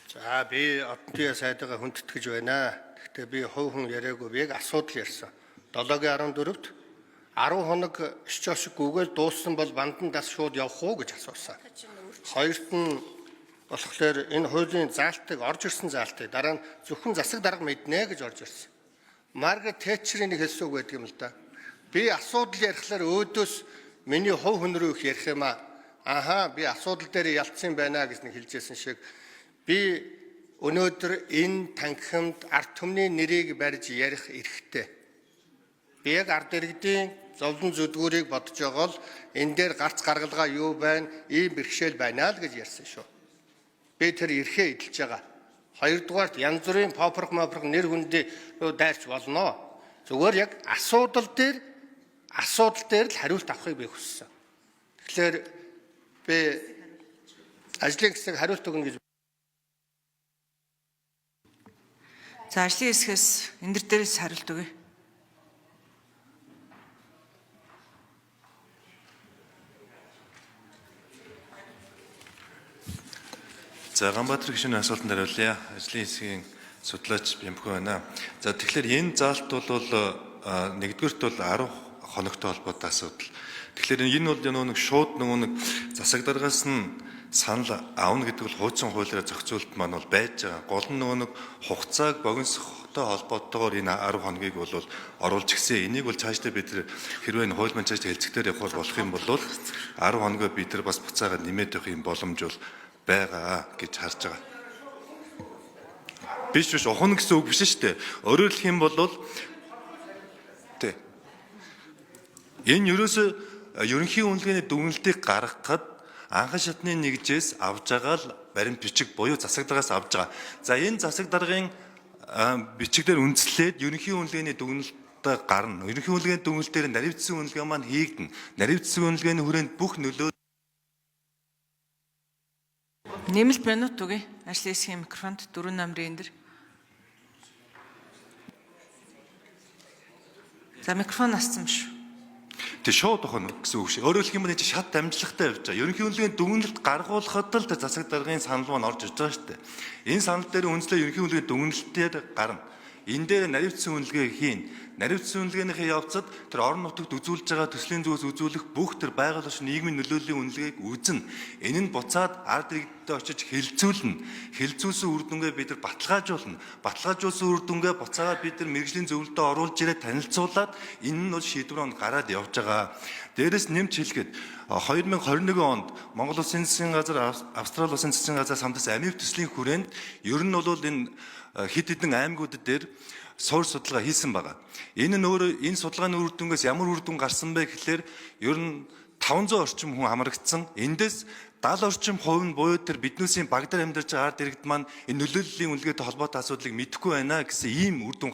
За би Одон төвийн сайдгаа хүндэтгэж байна. Гэхдээ би хувь хүн яриаггүй, би яг асуудал ярьсан. 7-14-т 10 хоног шчошиг гүгээл дууссан бол бандан дас шууд явах уу гэж асуусан. Хоёрт нь болохоор энэ хуулийн заалтыг орж ирсэн заалтыг дараа нь зөвхөн засаг дарга мэднэ гэж орж ирсэн. Маргарет Тэтчерийн нэг хэлсэн үг байдаг юм л да. Би асуудал ярихлаар өөдөөс миний хувь хүн рүү их ярих юм аа. Аха, би асуудал дээр ялцсан байна гэж нэг хэлжсэн шиг би өнөөдөр энэ танхимд ард түмний нэрийг барьж ярих эрхтэй. Би яг ард иргэдийн зовлон зүдгүүрийг бодож байгаа л энэ дээр гарц гаргалгаа юу байна, ийм бэрхшээл байна л гэж ярьсан шүү. Би тэр эрхээ эдэлж байгаа. Хоёрдугаарт янз бүрийн попрох нэр хүндээ дайрч болно. Зүгээр яг асуудал дээр л хариулт авахыг би хүссэн. Тэгэхээр би ажлын хэсэг хариулт өгнө гэж. За ажлын хэсгээс энэ дээрээс хариулт өгье. За Ганбаатар гишүүний асуултанд хариулъя. Ажлын хэсгийн судлаач Бямхүү байна. За тэгэхээр энэ заалт бол нэгдүгээрт бол 10 хоногтой холбоотой асуудал. Тэгэхээр энэ бол нэг шууд нэг засаг даргаас нь санал аавна гэдэг бол хуучин хуулиар зохицуулт маань бол байж байгаа. Гол нь нэг хугацааг богиностой холбоотойгоор энэ 10 хоногийг бол оруулж гисэн. Энийг бол цаашдаа бид хэрвээ хууль маань цаашдаа хэлцэгтээр явах болох юм бол 10 хоногоо бид бас буцаагаад нэмээд явах юм боломж бол байгаа гэж харж байгаа. Биш ухна гэсэн үг биш шүү дээ. Өөрөөр хэлэх юм бол энэ ерөөсөө ерөнхий үнэлгээний дүгнэлтийг гаргахад анхан шатны нэгжээс авж байгаа л баримт бичиг буюу засаг даргаас авж байгаа. За энэ засаг даргын бичиг дээр үндэслээд ерөнхий үнэлгээний дүгнэлтээр гарна. Ерөнхий үнэлгээний дүгнэлтээр наривчсан үнэлгээ маань хийгдэнэ. Наривчсан үнэлгээний хүрээнд бүх нөлөө Нэмэлт минут өгье. Ажлын хэсгийн микрофонд 4 намрын энэ. За микрофон асцсан шүү. Тэг шууд ухна гэсэн үг шиг. Өөрөөр хэлэх юм бол энэ шат амжилттай явж байгаа. Ерөнхий үнэлгээний дүгнэлт гаргуулахад л засаг даргын санал маань орж ирж байгаа шүү дээ. Энэ санал дээр үндэслээ ерөнхий үнэлгээний дүгнэлтээр гарна. Энэ дээр наривчсан үнэлгээ хийн. Наривчсан үнэлгээнийхээ явцад тэр орон нутагт үзүүлж байгаа төслийн зүгээс үзүүлэх бүх тэр байгаль орчин нийгмийн нөлөөллийн үнэлгээг үзнэ. Энэ нь буцаад ард иргэдэд очиж хэлэлцүүлнэ. Хэлэлцүүлсэн үр дүнгээ бид нар баталгаажуулна. Баталгаажуулсан үр дүнгээ буцаагаад бид нар мэргэжлийн зөвлөлтөд оруулж ирээд танилцуулаад энэ нь бол шийдвэр гараад явж байгаа. Дээрээс нэмж хэлэхэд 2021 онд Монгол Улсын засгийн газар, Австрали Улсын засгийн газар хамтас амийн төслийн хүрээнд ер нь бол энэ хэд хэдэн аймагуудад дээр суур судалгаа хийсэн байгаа. Энэ нь өөрөө энэ судалгааны үр дүнгээс ямар үр дүн гарсан бэ гэхлээр ер нь 500 орчим хүн хамрагдсан. Эндээс 70 орчим хувь нь буюу тэр биднээсийн багдар амьдарч байгаа ард иргэд маань энэ нөлөөллийн үнэлгээтэй холбоотой асуудлыг мэдэхгүй байна гэсэн ийм үр дүн